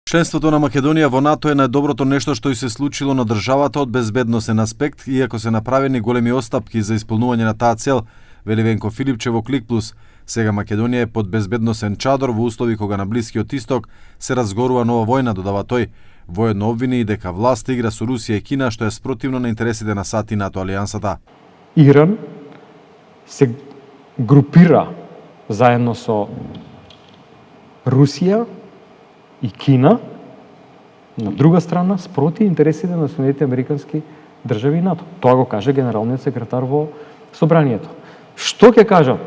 Членството на Македонија во НАТО е најдоброто нешто што и се случило на државата од безбедносен аспект, иако се направени големи остапки за исполнување на таа цел, вели Венко Филипче во Клик Плюс. Сега Македонија е под безбедносен чадор во услови кога на Блискиот Исток се разгорува нова војна, додава тој. Воедно обвини и дека власта игра со Русија и Кина, што е спротивно на интересите на САД и НАТО алијансата. Иран се групира заедно со Русија и Кина, на друга страна, спроти интересите на Соединетите американски држави и НАТО. Тоа го каже генералниот секретар во собранието. Што ќе кажат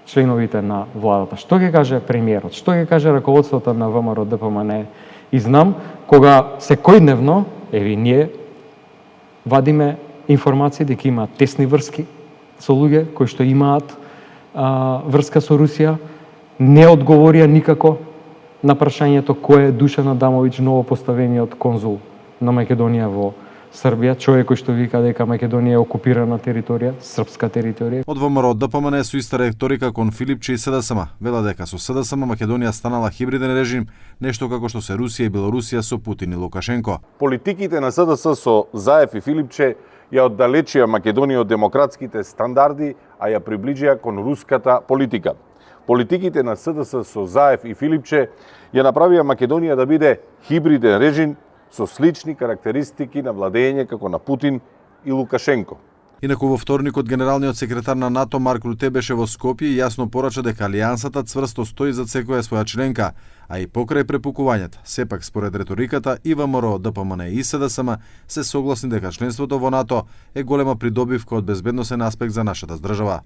членовите на владата? Што ќе каже премиерот? Што ќе каже раководството на ВМРО ДПМН? И знам, кога секојдневно, ние вадиме информации дека има тесни врски со луѓе кои што имаат врска со Русија, не одговорија никако на прашањето кој е Душан Адамовиќ, новопоставениот конзул на Македонија во Србија, човек кој што вика дека Македонија е окупирана територија, српска територија. Од ВМРО ДПМН со иста реторика кон Филипче и СДСМ, вела дека со СДСМ Македонија станала хибриден режим, нешто како што се Русија и Белорусија со Путин и Лукашенко. Политиките на СДС со Заев и Филипче ја оддалечија Македонија од демократските стандарди, а ја приближија кон руската политика. Политиките на СДС со Заев и Филипче ја направија Македонија да биде хибриден режим со слични карактеристики на владење како на Путин и Лукашенко. Инаку во вторникот генералниот секретар на НАТО Марк Руте беше во Скопје и јасно порача дека алијансата цврсто стои за секоја своја членка, а и покрај препукувањата, сепак според реториката и ВМРО ДПМН и СДСМ се согласни дека членството во НАТО е голема придобивка од безбедносен аспект за нашата држава.